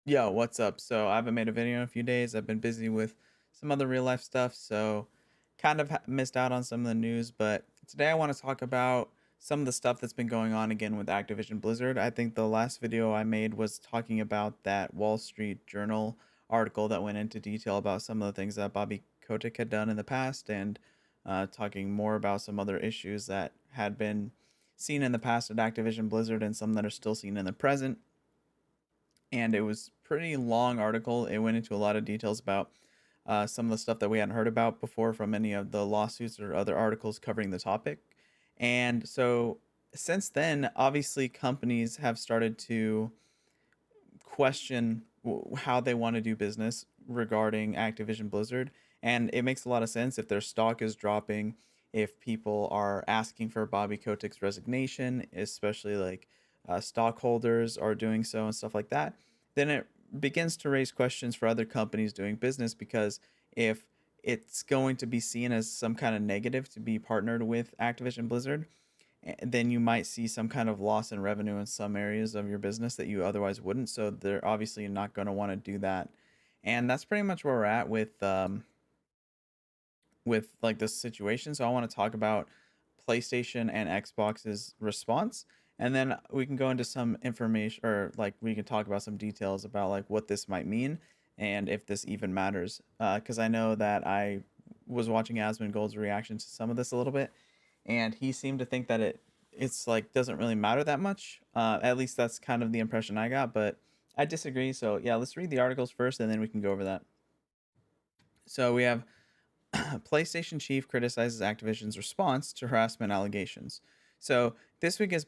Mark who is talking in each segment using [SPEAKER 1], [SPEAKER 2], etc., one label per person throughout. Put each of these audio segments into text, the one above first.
[SPEAKER 1] Yo, what's up? So I haven't made a video in a few days. I've been busy with some other real life stuff, so kind of missed out on some of the news. But today I want to talk about some of the stuff that's been going on again with Activision Blizzard. I think the last video I made was talking about that Wall Street Journal article that went into detail about some of the things that Bobby Kotick had done in the past, and talking more about some other issues that had been seen in the past at Activision Blizzard and some that are still seen in the present. And it was pretty long article. It went into a lot of details about some of the stuff that we hadn't heard about before from any of the lawsuits or other articles covering the topic. And so since then, obviously, companies have started to question how they want to do business regarding Activision Blizzard. And it makes a lot of sense if their stock is dropping, if people are asking for Bobby Kotick's resignation, especially like stockholders are doing so and stuff like that, then it begins to raise questions for other companies doing business because if it's going to be seen as some kind of negative to be partnered with Activision Blizzard, then you might see some kind of loss in revenue in some areas of your business that you otherwise wouldn't. So they're obviously not going to want to do that, and that's pretty much where we're at with like this situation. So I want to talk about PlayStation and Xbox's response, and then we can go into some information, or like we can talk about some details about like what this might mean and if this even matters. Because I know that I was watching Asmongold's reaction to some of this a little bit, and he seemed to think that it's like doesn't really matter that much. At least that's kind of the impression I got, but I disagree. So yeah, let's read the articles first, and then we can go over that. So we have PlayStation chief criticizes Activision's response to harassment allegations. So this week has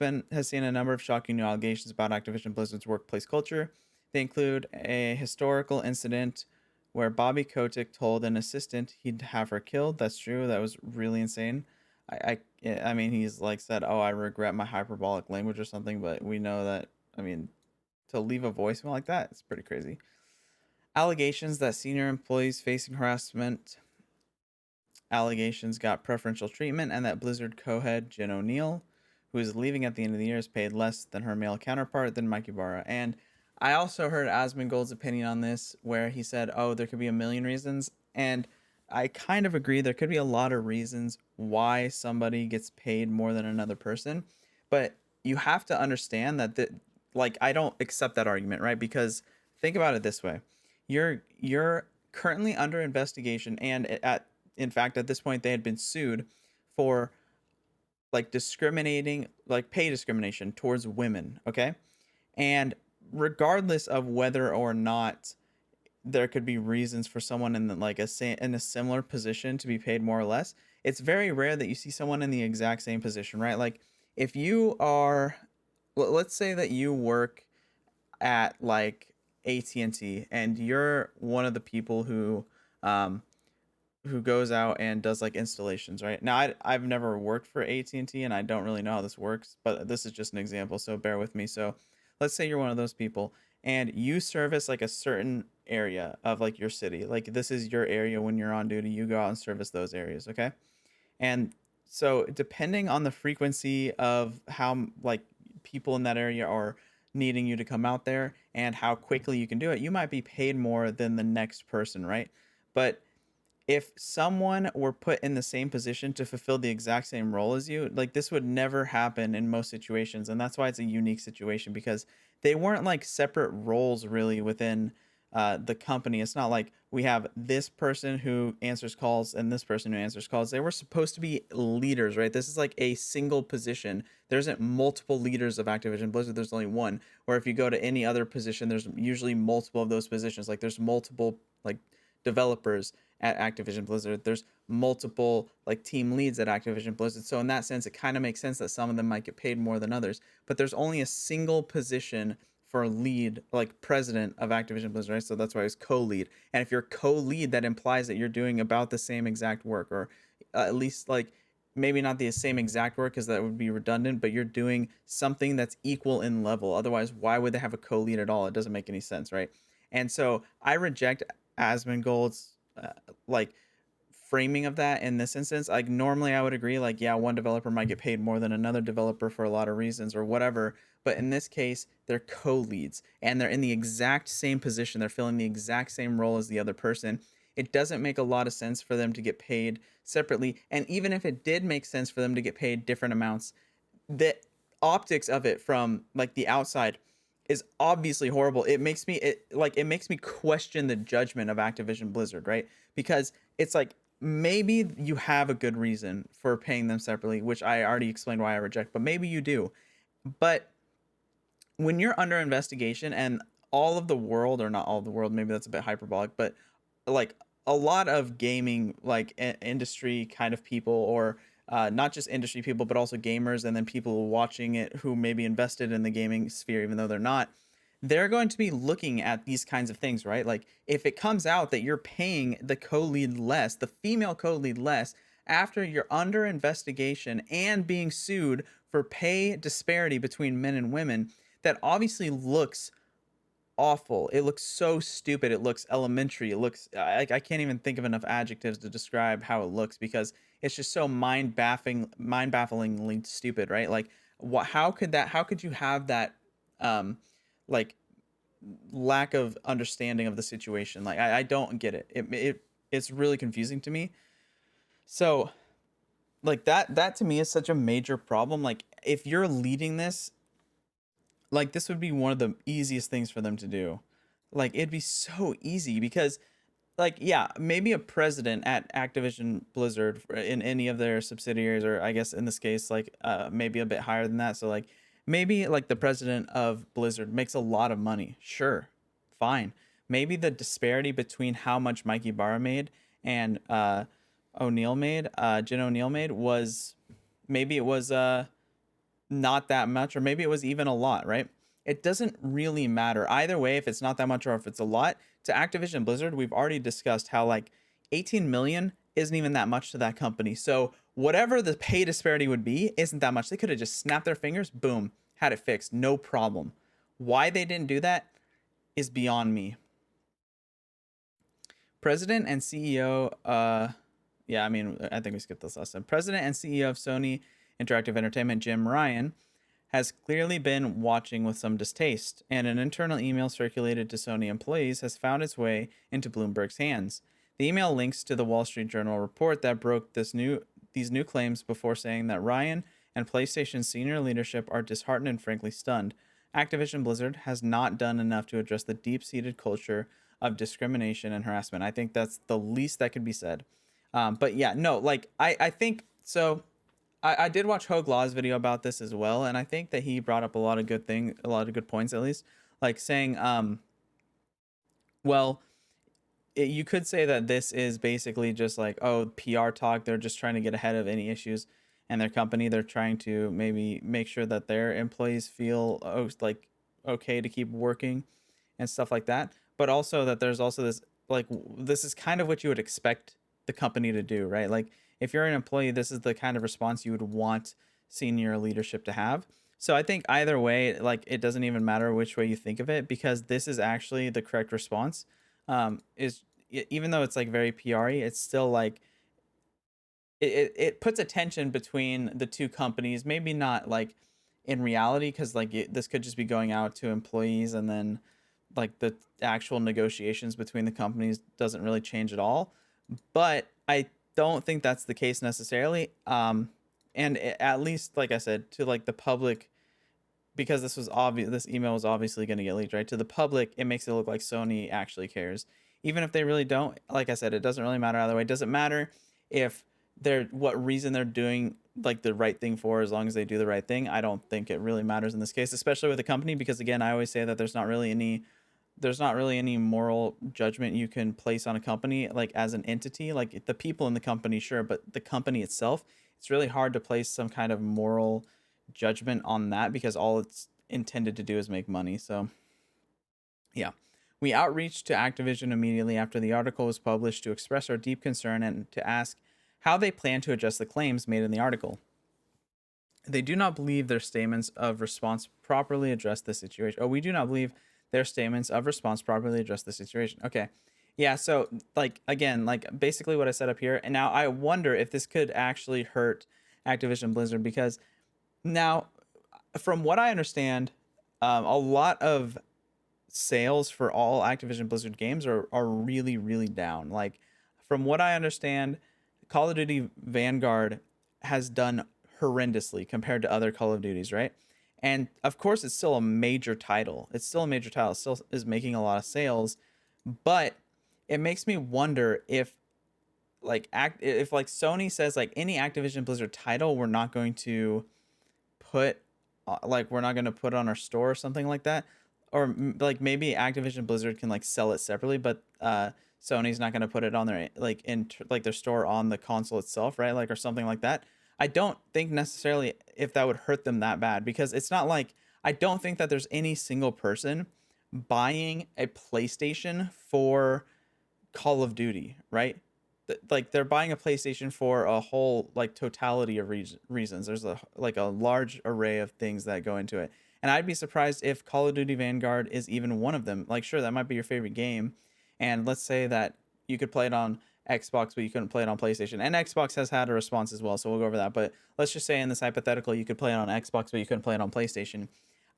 [SPEAKER 1] seen a number of shocking new allegations about Activision Blizzard's workplace culture. They include a historical incident where Bobby Kotick told an assistant he'd have her killed. That's true. That was really insane. I mean, he's like said, "Oh, I regret my hyperbolic language" or something, but we know that. I mean, to leave a voicemail like that, it's pretty crazy. Allegations that senior employees facing harassment allegations got preferential treatment, and that Blizzard co-head Jen O'Neill, who is leaving at the end of the year, is paid less than her male counterpart than Mike Ibarra. And I also heard Asmongold's opinion on this, where he said, "Oh, there could be a million reasons," and I kind of agree. There could be a lot of reasons why somebody gets paid more than another person, but you have to understand that like I don't accept that argument, right? Because think about it this way: you're currently under investigation, and at in fact, at this point, they had been sued for like discriminating, like pay discrimination towards women. Okay. And regardless of whether or not there could be reasons for someone in like in a similar position to be paid more or less, it's very rare that you see someone in the exact same position, right? Like if you are, let's say that you work at like AT&T and you're one of the people who goes out and does like installations, right? Now I've never worked for AT&T and I don't really know how this works, but this is just an example, so bear with me. So let's say you're one of those people and you service like a certain area of like your city. Like this is your area when you're on duty, you go out and service those areas, okay? And so depending on the frequency of how like people in that area are needing you to come out there and how quickly you can do it, you might be paid more than the next person, right? But if someone were put in the same position to fulfill the exact same role as you, like this would never happen in most situations. And that's why it's a unique situation because they weren't like separate roles really within the company. It's not like we have this person who answers calls and this person who answers calls. They were supposed to be leaders, right? This is like a single position. There isn't multiple leaders of Activision Blizzard. There's only one. Or if you go to any other position, there's usually multiple of those positions. Like there's multiple like developers at Activision Blizzard. There's multiple like team leads at Activision Blizzard. So in that sense, it kind of makes sense that some of them might get paid more than others. But there's only a single position for lead, like president of Activision Blizzard, right? So that's why it's co-lead. And if you're co-lead, that implies that you're doing about the same exact work, or at least like maybe not the same exact work because that would be redundant, but you're doing something that's equal in level. Otherwise, why would they have a co-lead at all? It doesn't make any sense, right? And so I reject Asmongold's like framing of that in this instance. Like normally I would agree, like, yeah, one developer might get paid more than another developer for a lot of reasons or whatever. But in this case, they're co-leads and they're in the exact same position. They're filling the exact same role as the other person. It doesn't make a lot of sense for them to get paid separately. And even if it did make sense for them to get paid different amounts, the optics of it from like the outside is obviously horrible. It makes me question the judgment of Activision Blizzard, right? Because it's like maybe you have a good reason for paying them separately, which I already explained why I reject, but maybe you do. But when you're under investigation and all of the world, or not all of the world, maybe that's a bit hyperbolic, but like a lot of gaming like industry kind of people, or not just industry people but also gamers, and then people watching it who may be invested in the gaming sphere even though they're not, they're going to be looking at these kinds of things, right? Like if it comes out that you're paying the co-lead less, the female co-lead less, after you're under investigation and being sued for pay disparity between men and women, that obviously looks awful. It looks so stupid. It looks elementary. It looks I can't even think of enough adjectives to describe how it looks because it's just so mind bafflingly stupid, right? Like what how could you have that um like lack of understanding of the situation? Like I don't get it. It's really confusing to me. So like that to me is such a major problem. Like if you're leading this, like this would be one of the easiest things for them to do. Like it'd be so easy because like yeah, maybe a president at Activision Blizzard in any of their subsidiaries, or I guess in this case like maybe a bit higher than that. So like maybe like the president of Blizzard makes a lot of money. Sure. Fine. Maybe the disparity between how much Mikey Barra made and Jen O'Neill made was, maybe it was not that much, or maybe it was even a lot, right? It doesn't really matter either way if it's not that much or if it's a lot. To Activision Blizzard, we've already discussed how like 18 million isn't even that much to that company. So whatever the pay disparity would be isn't that much. They could have just snapped their fingers, boom, had it fixed, no problem. Why they didn't do that is beyond me. President and CEO, yeah, I mean, I think we skipped this last time. President and CEO of Sony Interactive Entertainment, Jim Ryan, has clearly been watching with some distaste, and an internal email circulated to Sony employees has found its way into Bloomberg's hands. The email links to the Wall Street Journal report that broke these new claims before saying that Ryan and PlayStation senior leadership are disheartened and frankly stunned. Activision Blizzard has not done enough to address the deep-seated culture of discrimination and harassment. I think that's the least that could be said. But yeah, no, like I think so. I did watch Hogue Law's video about this as well, and I think that he brought up a lot of a lot of good points at least, like saying, well, you could say that this is basically just like, oh, PR talk. They're just trying to get ahead of any issues in their company. They're trying to maybe make sure that their employees feel like okay to keep working and stuff like that. But also that there's also this like this is kind of what you would expect the company to do, right? Like if you're an employee, this is the kind of response you would want senior leadership to have. So I think either way, like it doesn't even matter which way you think of it, because this is actually the correct response. Is even though it's like very PRy, it's still like it puts a tension between the two companies. Maybe not like in reality, because like this could just be going out to employees, and then like the actual negotiations between the companies doesn't really change at all. But I don't think that's the case necessarily. And at least, like I said, to like the public, because this was obvious, this email was obviously going to get leaked, right? To the public, it makes it look like Sony actually cares, even if they really don't. Like I said, it doesn't really matter either way. It doesn't matter if they're what reason they're doing like the right thing for, as long as they do the right thing. I don't think it really matters in this case, especially with a company, because again, I always say that there's not really any moral judgment you can place on a company like as an entity. Like the people in the company, sure, but the company itself, it's really hard to place some kind of moral judgment on that, because all it's intended to do is make money. So yeah, we outreached to Activision immediately after the article was published to express our deep concern and to ask how they plan to address the claims made in the article. They do not believe their statements of response properly address the situation. Oh, we do not believe their statements of response properly address the situation. Okay. Yeah, so like again, like basically what I said up here, and now I wonder if this could actually hurt Activision Blizzard because now, from what I understand, a lot of sales for all Activision Blizzard games are really really down. Like from what I understand, Call of Duty Vanguard has done horrendously compared to other Call of Duties, right? And of course, it's still a major title. It's still a major title. It still is making a lot of sales, but it makes me wonder if if like Sony says like any Activision Blizzard title we're not going to put we're not going to put on our store or something like that, or like maybe Activision Blizzard can like sell it separately, but Sony's not going to put it on their like like their store on the console itself, right? Like or something like that. I don't think necessarily if that would hurt them that bad because it's not like I don't think that there's any single person buying a PlayStation for Call of Duty, right? Like they're buying a PlayStation for a whole like totality of reasons. There's a like a large array of things that go into it. And I'd be surprised if Call of Duty Vanguard is even one of them. Like sure, that might be your favorite game. And let's say that you could play it on Xbox, but you couldn't play it on PlayStation. And Xbox has had a response as well, so we'll go over that. But let's just say in this hypothetical, you could play it on Xbox, but you couldn't play it on PlayStation.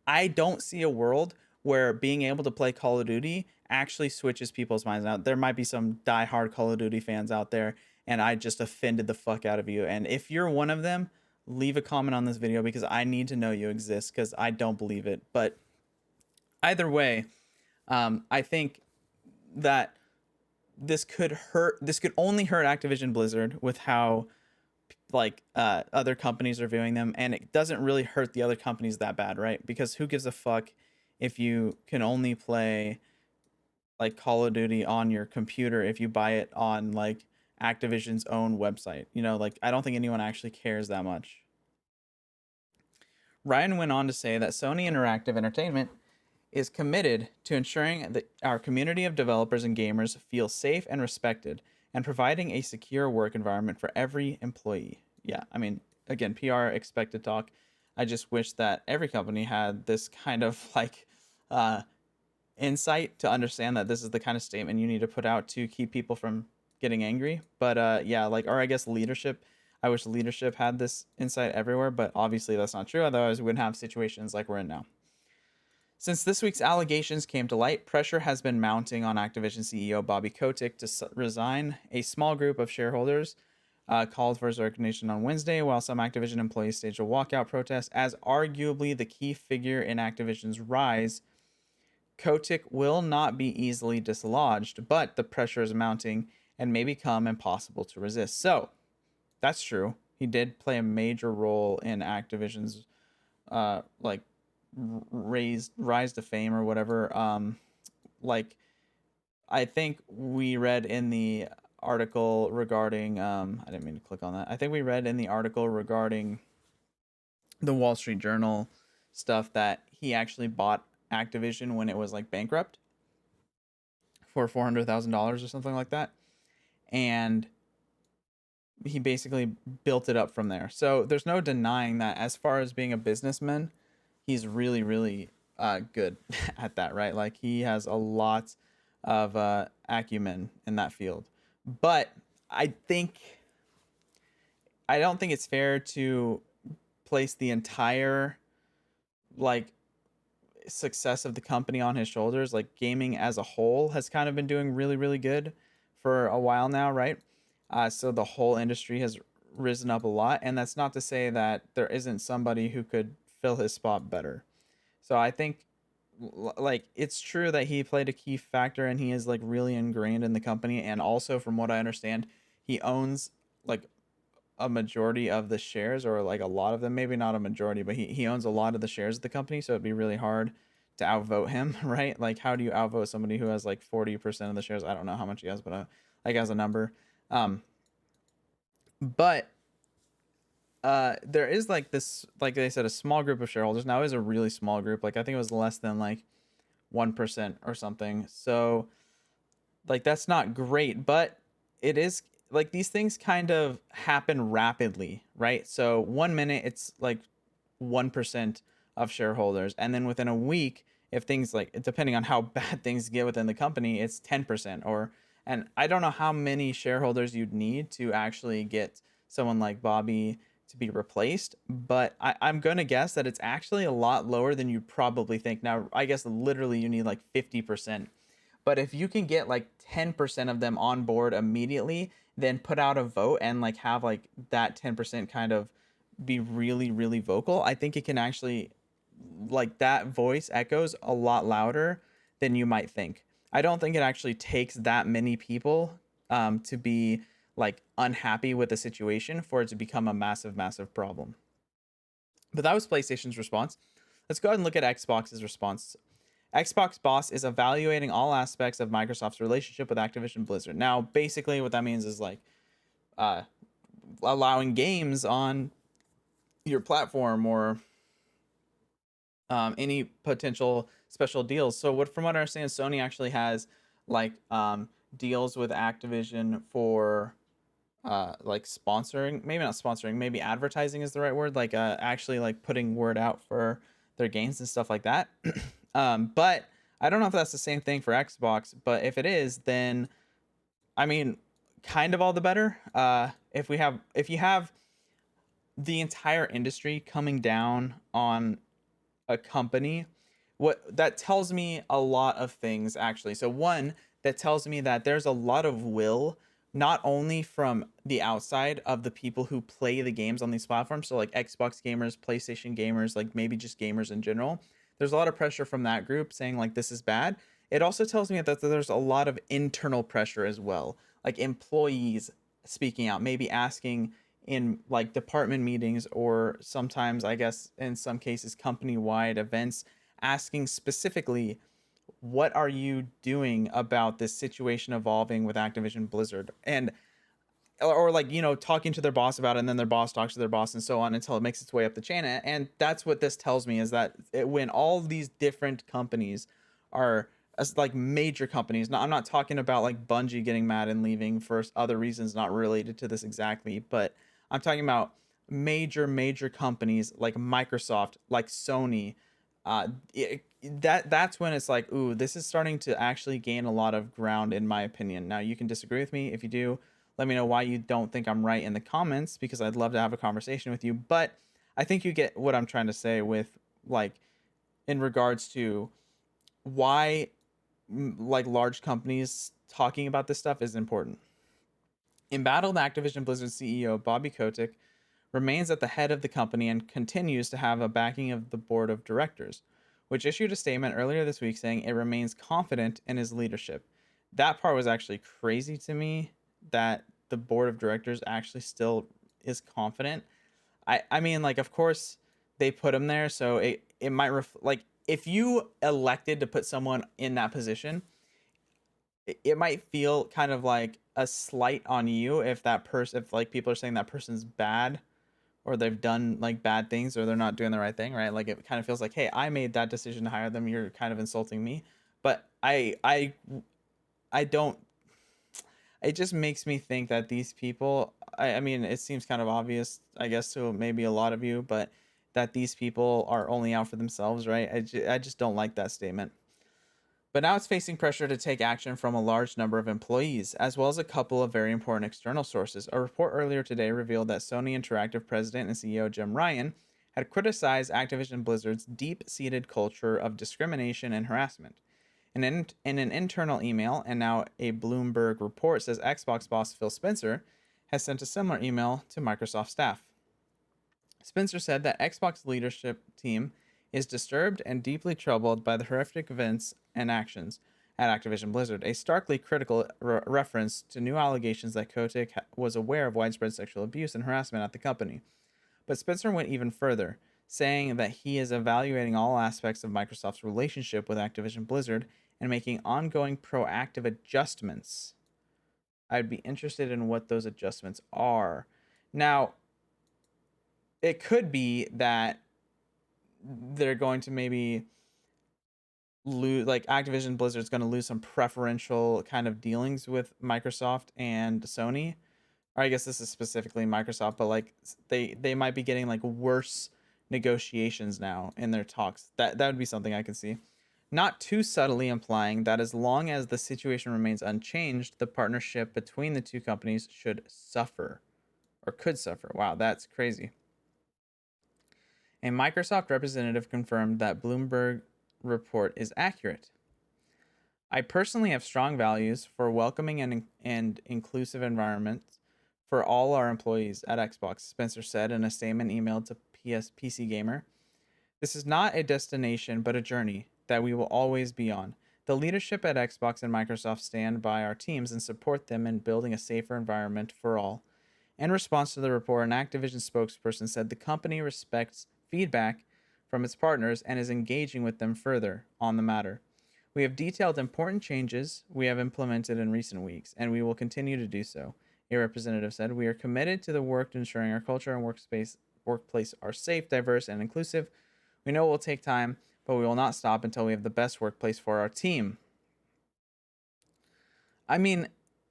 [SPEAKER 1] I don't see a world where being able to play Call of Duty actually switches people's minds. Now, there might be some diehard Call of Duty fans out there, and I just offended the fuck out of you. And if you're one of them, leave a comment on this video because I need to know you exist because I don't believe it. But either way, I think that this could hurt. This could only hurt Activision Blizzard with how other companies are viewing them, and it doesn't really hurt the other companies that bad, right? Because who gives a fuck if you can only play like Call of Duty on your computer if you buy it on like Activision's own website? You know, like I don't think anyone actually cares that much. Ryan went on to say that Sony Interactive Entertainment is committed to ensuring that our community of developers and gamers feel safe and respected and providing a secure work environment for every employee. Yeah, I mean, again, PR expected talk. I just wish that every company had this kind of like uh, insight to understand that this is the kind of statement you need to put out to keep people from getting angry. But yeah, like, or I guess leadership. I wish leadership had this insight everywhere, but obviously that's not true. Otherwise, we wouldn't have situations like we're in now. Since this week's allegations came to light, pressure has been mounting on Activision CEO Bobby Kotick to resign. A small group of shareholders called for his resignation on Wednesday, while some Activision employees staged a walkout protest. As arguably the key figure in Activision's rise, Kotick will not be easily dislodged, but the pressure is mounting and may become impossible to resist. So, that's true. He did play a major role in Activision's like rise to fame or whatever. Like I think we read in the article regarding I didn't mean to click on that. I think we read in the article regarding the Wall Street Journal stuff that he actually bought Activision when it was like bankrupt for $400,000 or something like that, and he basically built it up from there. So there's no denying that as far as being a businessman, he's really really good at that, right? Like he has a lot of acumen in that field. But I think I don't think it's fair to place the entire like success of the company on his shoulders. Like gaming as a whole has kind of been doing really really good for a while now, right? So the whole industry has risen up a lot, and that's not to say that there isn't somebody who could fill his spot better. So I think like it's true that he played a key factor and he is like really ingrained in the company, and also from what I understand, he owns like a majority of the shares, or like a lot of them, maybe not a majority, but he owns a lot of the shares of the company, so it'd be really hard to outvote him. Right? Like how do you outvote somebody who has like 40% of the shares? I don't know how much he has, but like as a number. But there is like this, like they said, a small group of shareholders. Now it is a really small group. Like I think it was less than like 1% or something. So like that's not great, but it is like these things kind of happen rapidly, right? So 1 minute it's like 1% of shareholders, and then within a week, if things like depending on how bad things get within the company, it's 10%, or And I don't know how many shareholders you'd need to actually get someone like Bobby to be replaced, but I'm going to guess that it's actually a lot lower than you probably think. Now, I guess literally you need like 50%. But if you can get like 10% of them on board immediately, then put out a vote and like have like that 10% kind of be really, really vocal, I think it can actually, like, that voice echoes a lot louder than you might think. I don't think it actually takes that many people to be like unhappy with the situation for it to become a massive, massive problem. But that was PlayStation's response. Let's go ahead and look at Xbox's response. Xbox boss is evaluating all aspects of Microsoft's relationship with Activision Blizzard. Now, basically, what that means is like uh, allowing games on your platform or any potential special deals. So, from what I understand, Sony actually has like deals with Activision for like sponsoring, maybe not sponsoring, maybe advertising is the right word, like actually like putting word out for their games and stuff like that. But I don't know if that's the same thing for Xbox, but if it is, then I mean, kind of all the better. If you have the entire industry coming down on a company, what that tells me a lot of things actually. So one, that tells me that there's a lot of will, not only from the outside of the people who play the games on these platforms, so like Xbox gamers, PlayStation gamers, like maybe just gamers in general. There's a lot of pressure from that group saying like this is bad. It also tells me that there's a lot of internal pressure as well, like employees speaking out, maybe asking in like department meetings, or sometimes I guess in some cases company wide events, asking specifically, what are you doing about this situation evolving with Activision Blizzard? And or like, talking to their boss about it, and then their boss talks to their boss and so on until it makes its way up the chain. And that's what this tells me, is that when all these different companies are as like major companies, now I'm not talking about like Bungie getting mad and leaving for other reasons not related to this exactly, but I'm talking about major companies like Microsoft, like Sony. That's when it's like, ooh, this is starting to actually gain a lot of ground, in my opinion. Now you can disagree with me. If you do, let me know why you don't think I'm right in the comments, because I'd love to have a conversation with you. But I think you get what I'm trying to say with, like, in regards to why like large companies talking about this stuff is important. Embattled Activision Blizzard CEO Bobby Kotick remains at the head of the company and continues to have a backing of the board of directors, which issued a statement earlier this week saying it remains confident in his leadership. That part was actually crazy to me, that the board of directors actually still is confident. I mean, like, of course they put him there, so it might like, if you elected to put someone in that position, it might feel kind of like a slight on you if that person, if like people are saying that person's bad, or they've done like bad things, or they're not doing the right thing, right? Like, it kind of feels like, hey, I made that decision to hire them, you're kind of insulting me. But I don't, it just makes me think that these people, I mean, it seems kind of obvious, I guess, to maybe a lot of you, but that these people are only out for themselves, right? I just don't like that statement. But now it's facing pressure to take action from a large number of employees, as well as a couple of very important external sources. A report earlier today revealed that Sony Interactive president and CEO Jim Ryan had criticized Activision Blizzard's deep seated culture of discrimination and harassment. In an internal email, and now a Bloomberg report says Xbox boss Phil Spencer has sent a similar email to Microsoft staff. Spencer said that Xbox leadership team is disturbed and deeply troubled by the horrific events and actions at Activision Blizzard, a starkly critical reference to new allegations that Kotick was aware of widespread sexual abuse and harassment at the company. But Spencer went even further, saying that he is evaluating all aspects of Microsoft's relationship with Activision Blizzard and making ongoing proactive adjustments. I'd be interested in what those adjustments are. Now, it could be that they're going to maybe lose, like, Activision Blizzard's going to lose some preferential kind of dealings with Microsoft and Sony. Or I guess this is specifically Microsoft, but like they might be getting like worse negotiations now in their talks. That would be something I could see. not too subtly implying that as long as the situation remains unchanged, the partnership between the two companies should suffer or could suffer. Wow, that's crazy. A Microsoft representative confirmed that Bloomberg report is accurate. I personally have strong values for welcoming and inclusive environments for all our employees at Xbox, Spencer said in a statement emailed to PC Gamer. This is not a destination, but a journey that we will always be on. The leadership at Xbox and Microsoft stand by our teams and support them in building a safer environment for all. In response to the report, an Activision spokesperson said the company respects feedback from its partners and is engaging with them further on the matter. We have detailed important changes we have implemented in recent weeks, and we will continue to do so, a representative said. We are committed to the work to ensuring our culture and workplace are safe, diverse, and inclusive. We know it will take time, but we will not stop until we have the best workplace for our team. I mean,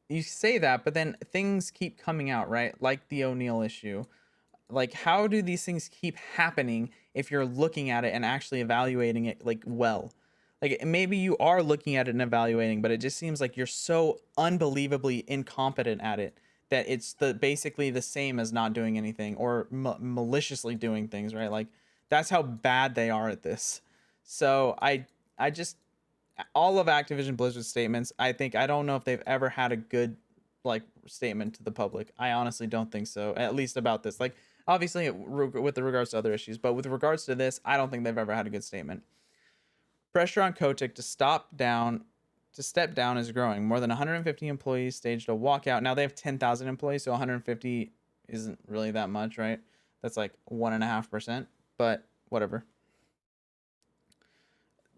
[SPEAKER 1] you say that, but then things keep coming out, right? Like the O'Neill issue. Like, how do these things keep happening if you're looking at it and actually evaluating it like well? Like maybe you are looking at it and evaluating, but it just seems like you're so unbelievably incompetent at it that it's basically the same as not doing anything or maliciously doing things, right? Like that's how bad they are at this. So I just all of Activision Blizzard's statements, I don't know if they've ever had a good like statement to the public. I honestly don't think so. At least about this. Like obviously with regards to other issues, but with regards to this, I don't think they've ever had a good statement. Pressure on Kotick to step down is growing. More than 150 employees staged a walkout. Now they have 10,000 employees, so 150 isn't really that much, right? That's like 1.5%, but whatever.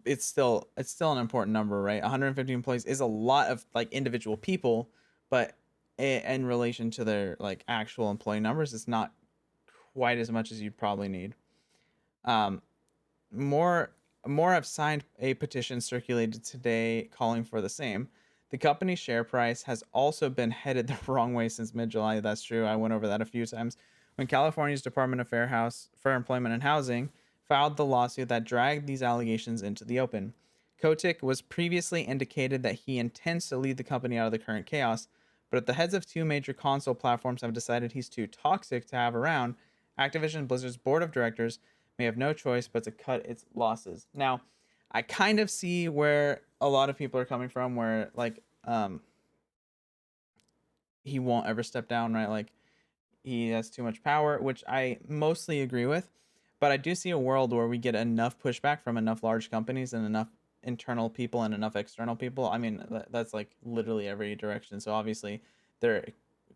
[SPEAKER 1] It's still an important number, right? 150 employees is a lot of like individual people, but in relation to their like actual employee numbers, it's not quite as much as you'd probably need. Um, more more have signed a petition circulated today calling for the same. The company's share price has also been headed the wrong way since mid-July. That's true. I went over that a few times. When California's Department of Fair Employment and Housing filed the lawsuit that dragged these allegations into the open. Kotick was previously indicated that he intends to lead the company out of the current chaos, but if the heads of two major console platforms have decided he's too toxic to have around, Activision Blizzard's board of directors may have no choice but to cut its losses. Now, I kind of see where a lot of people are coming from, where like he won't ever step down, right? Like he has too much power, which I mostly agree with. But I do see a world where we get enough pushback from enough large companies and enough internal people and enough external people. I mean, that's like literally every direction. So obviously, there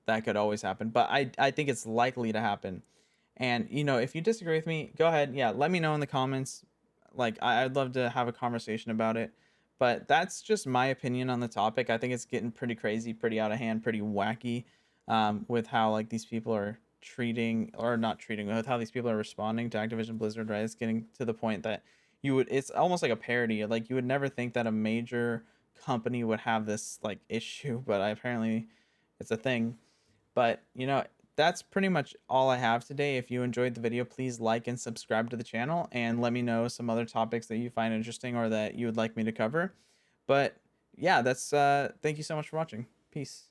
[SPEAKER 1] that could always happen. But I think it's likely to happen. And if you disagree with me, go ahead. Yeah, let me know in the comments. Like I'd love to have a conversation about it. But that's just my opinion on the topic. I think it's getting pretty crazy, pretty out of hand, pretty wacky, with how like these people are treating or not treating, with how these people are responding to Activision Blizzard. Right, it's getting to the point that it's almost like a parody. Like you would never think that a major company would have this like issue, but apparently it's a thing. But that's pretty much all I have today. If you enjoyed the video, please like and subscribe to the channel and let me know some other topics that you find interesting or that you would like me to cover. But yeah, that's thank you so much for watching. Peace.